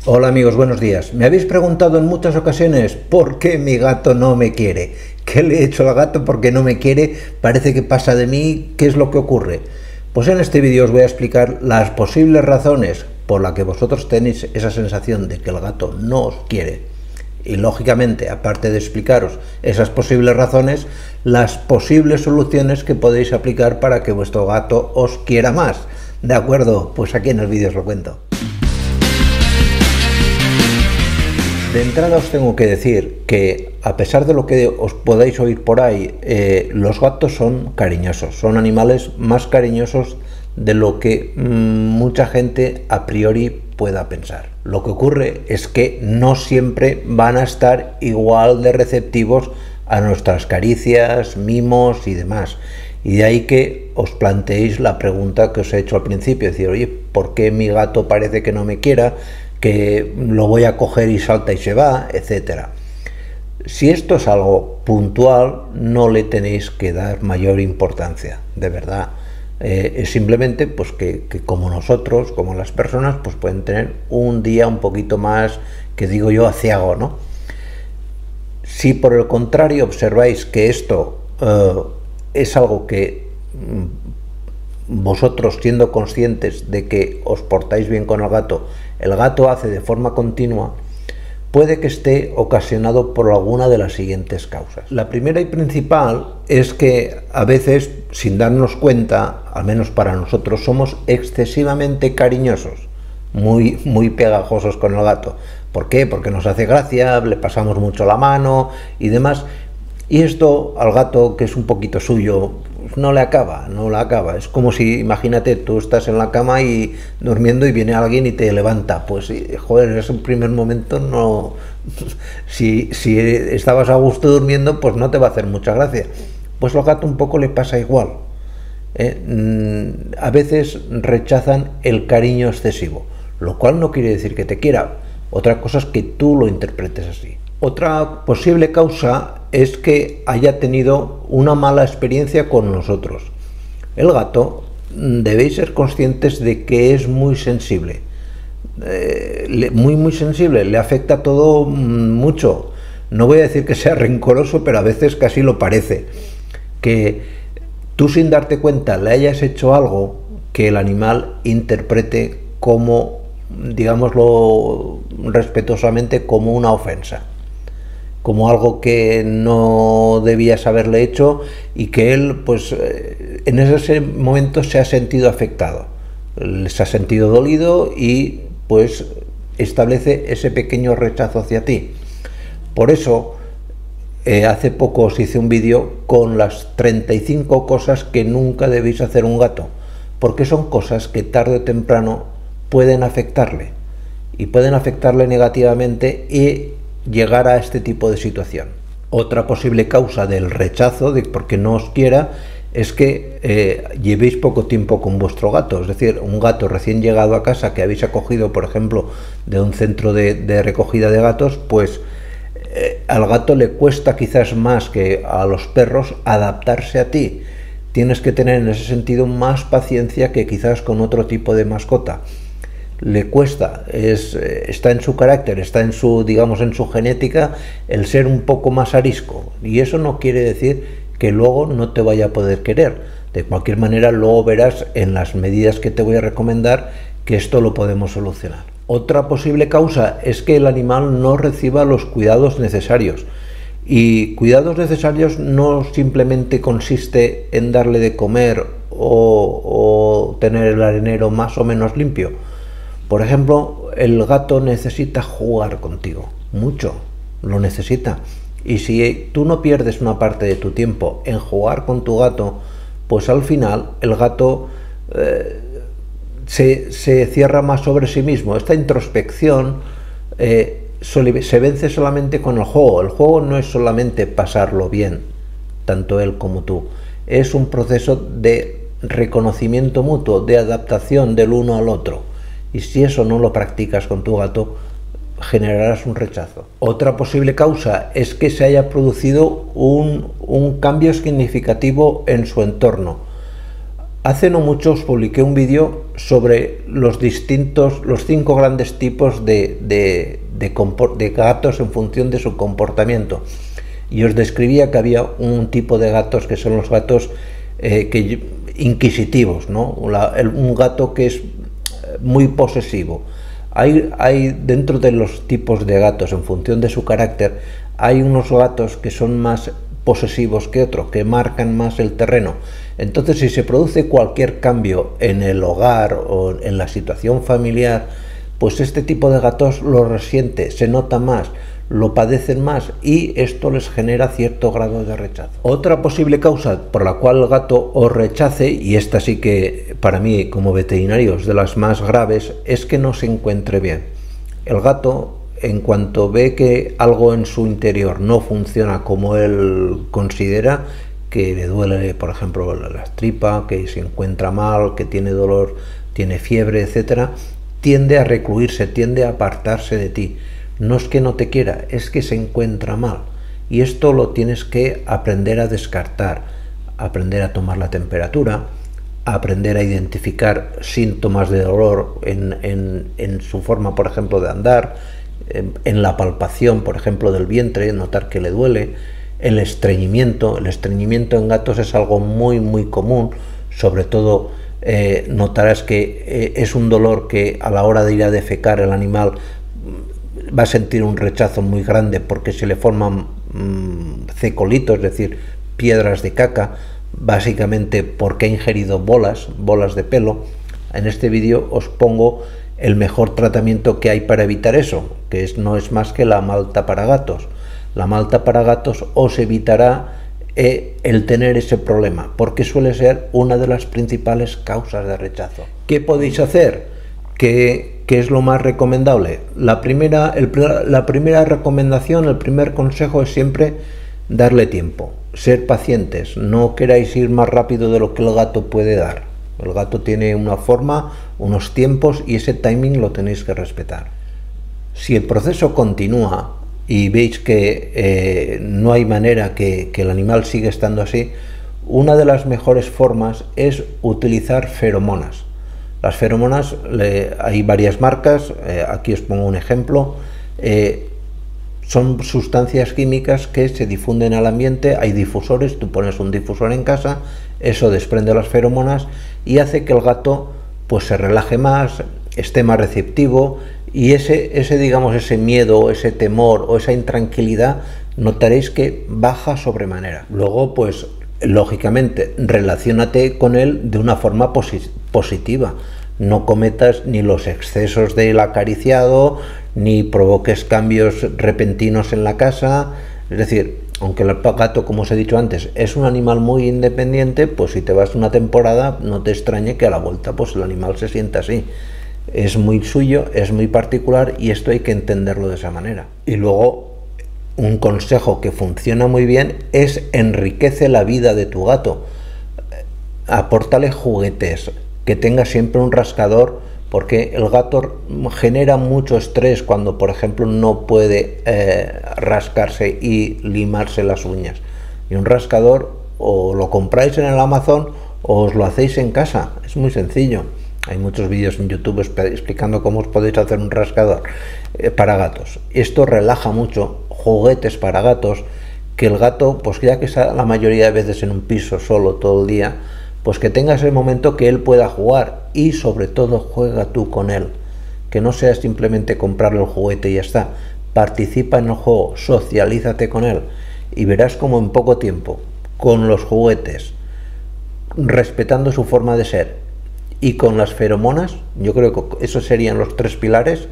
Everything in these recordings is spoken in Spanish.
Hola amigos, buenos días. Me habéis preguntado en muchas ocasiones por qué mi gato no me quiere. ¿Qué le he hecho al gato porque no me quiere? Parece que pasa de mí. ¿Qué es lo que ocurre? Pues en este vídeo os voy a explicar las posibles razones por las que vosotros tenéis esa sensación de que el gato no os quiere. Y lógicamente, aparte de explicaros esas posibles razones, las posibles soluciones que podéis aplicar para que vuestro gato os quiera más. ¿De acuerdo? Pues aquí en el vídeo os lo cuento. De entrada os tengo que decir que, a pesar de lo que os podáis oír por ahí, los gatos son cariñosos, son animales más cariñosos de lo que mucha gente a priori pueda pensar. Lo que ocurre es que no siempre van a estar igual de receptivos a nuestras caricias, mimos y demás. Y de ahí que os planteéis la pregunta que os he hecho al principio, decir, oye, ¿por qué mi gato parece que no me quiera? Que lo voy a coger y salta y se va, etcétera. Si esto es algo puntual, no le tenéis que dar mayor importancia, de verdad. Es simplemente pues que como nosotros, como las personas, pues pueden tener un día un poquito más, que digo yo, aciago, ¿no? Si por el contrario observáis que esto es algo que vosotros, siendo conscientes de que os portáis bien con el gato hace de forma continua, puede que esté ocasionado por alguna de las siguientes causas. La primera y principal es que a veces, sin darnos cuenta, al menos para nosotros, somos excesivamente cariñosos, muy pegajosos con el gato. ¿Por qué? Porque nos hace gracia, le pasamos mucho la mano y demás. Y esto al gato, que es un poquito suyo, no le acaba. Es como si, imagínate, tú estás en la cama y durmiendo y viene alguien y te levanta. Pues, joder, en ese primer momento no... Si estabas a gusto durmiendo, pues no te va a hacer mucha gracia. Pues al gato un poco le pasa igual. A veces rechazan el cariño excesivo, lo cual no quiere decir que te quiera. Otra cosa es que tú lo interpretes así. Otra posible causa es que haya tenido una mala experiencia con nosotros. El gato, debéis ser conscientes de que es muy sensible, muy sensible, le afecta todo mucho. No voy a decir que sea rencoroso, pero a veces casi lo parece. Que tú, sin darte cuenta, le hayas hecho algo que el animal interprete como, digámoslo respetuosamente, como una ofensa, como algo que no debías haberle hecho, y que él, pues, en ese momento se ha sentido afectado, se ha sentido dolido y, pues, establece ese pequeño rechazo hacia ti. Por eso, hace poco os hice un vídeo con las 35 cosas que nunca debéis hacer un gato, porque son cosas que tarde o temprano pueden afectarle, y pueden afectarle negativamente y llegar a este tipo de situación. Otra posible causa del rechazo, de por qué no os quiera, es que llevéis poco tiempo con vuestro gato. Es decir, un gato recién llegado a casa que habéis acogido, por ejemplo, de un centro de recogida de gatos, pues al gato le cuesta quizás más que a los perros adaptarse a ti. Tienes que tener en ese sentido más paciencia que quizás con otro tipo de mascota. Le cuesta, está en su carácter, está en su, digamos, en su genética, el ser un poco más arisco, y eso no quiere decir que luego no te vaya a poder querer. De cualquier manera, luego verás en las medidas que te voy a recomendar que esto lo podemos solucionar. Otra posible causa es que el animal no reciba los cuidados necesarios, y cuidados necesarios no simplemente consiste en darle de comer o tener el arenero más o menos limpio. Por ejemplo, el gato necesita jugar contigo, mucho, lo necesita. Y si tú no pierdes una parte de tu tiempo en jugar con tu gato, pues al final el gato se cierra más sobre sí mismo. Esta introspección se vence solamente con el juego. El juego no es solamente pasarlo bien, tanto él como tú. Es un proceso de reconocimiento mutuo, de adaptación del uno al otro. Y si eso no lo practicas con tu gato, generarás un rechazo. Otra posible causa es que se haya producido un cambio significativo en su entorno. Hace no mucho os publiqué un vídeo sobre los 5 grandes tipos de gatos en función de su comportamiento. Y os describía que había un tipo de gatos que son los gatos inquisitivos, ¿no? Un gato que es muy posesivo. Hay dentro de los tipos de gatos, en función de su carácter, hay unos gatos que son más posesivos que otros, que marcan más el terreno. Entonces, si se produce cualquier cambio en el hogar o en la situación familiar, pues este tipo de gatos lo resiente, se nota más, lo padecen más y esto les genera cierto grado de rechazo. Otra posible causa por la cual el gato os rechace, y esta sí que para mí como veterinario es de las más graves, es que no se encuentre bien. El gato, en cuanto ve que algo en su interior no funciona como él considera, que le duele, por ejemplo, la tripa, que se encuentra mal, que tiene dolor, tiene fiebre, etcétera, tiende a recluirse, tiende a apartarse de ti. No es que no te quiera, es que se encuentra mal. Y esto lo tienes que aprender a descartar, aprender a tomar la temperatura, aprender a identificar síntomas de dolor en su forma, por ejemplo, de andar, en la palpación, por ejemplo, del vientre, notar que le duele, el estreñimiento. El estreñimiento en gatos es algo muy común, sobre todo notarás que es un dolor que a la hora de ir a defecar el animal va a sentir un rechazo muy grande porque se le forman cecolitos, es decir, piedras de caca, básicamente porque ha ingerido bolas de pelo. En este vídeo os pongo el mejor tratamiento que hay para evitar eso, que no es más que la malta para gatos. La malta para gatos os evitará el tener ese problema, porque suele ser una de las principales causas de rechazo. ¿Qué podéis hacer? ¿Qué es lo más recomendable? La primera recomendación, el primer consejo es siempre darle tiempo, ser pacientes, no queráis ir más rápido de lo que el gato puede dar. El gato tiene una forma, unos tiempos y ese timing lo tenéis que respetar. Si el proceso continúa y veis que no hay manera que el animal siga estando así, una de las mejores formas es utilizar feromonas. Las feromonas, hay varias marcas, aquí os pongo un ejemplo, son sustancias químicas que se difunden al ambiente, hay difusores, tú pones un difusor en casa, eso desprende las feromonas y hace que el gato pues se relaje más, esté más receptivo y ese miedo, ese temor o esa intranquilidad notaréis que baja sobremanera. Luego pues lógicamente relaciónate con él de una forma positiva, no cometas ni los excesos del acariciado ni provoques cambios repentinos en la casa. Es decir, aunque el gato, como os he dicho antes, es un animal muy independiente, pues si te vas una temporada no te extrañe que a la vuelta pues el animal se sienta así. Es muy suyo, es muy particular y esto hay que entenderlo de esa manera. Y luego un consejo que funciona muy bien es enriquece la vida de tu gato. Apórtale juguetes, que tenga siempre un rascador, porque el gato genera mucho estrés cuando, por ejemplo, no puede rascarse y limarse las uñas. Y un rascador o lo compráis en el Amazon o os lo hacéis en casa, es muy sencillo. Hay muchos vídeos en YouTube explicando cómo os podéis hacer un rascador para gatos. Esto relaja mucho. Juguetes para gatos, que el gato, pues ya que está la mayoría de veces en un piso solo todo el día, pues que tengas el momento que él pueda jugar y sobre todo juega tú con él. Que no sea simplemente comprarle el juguete y ya está. Participa en el juego, socialízate con él y verás como en poco tiempo, con los juguetes, respetando su forma de ser y con las feromonas, yo creo que esos serían los 3 pilares,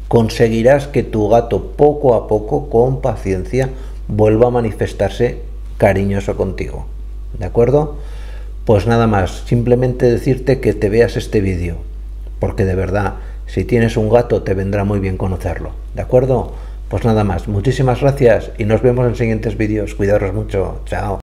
conseguirás que tu gato poco a poco, con paciencia, vuelva a manifestarse cariñoso contigo. ¿De acuerdo? Pues nada más, simplemente decirte que te veas este vídeo, porque de verdad, si tienes un gato te vendrá muy bien conocerlo. ¿De acuerdo? Pues nada más, muchísimas gracias y nos vemos en siguientes vídeos. Cuidaros mucho. Chao.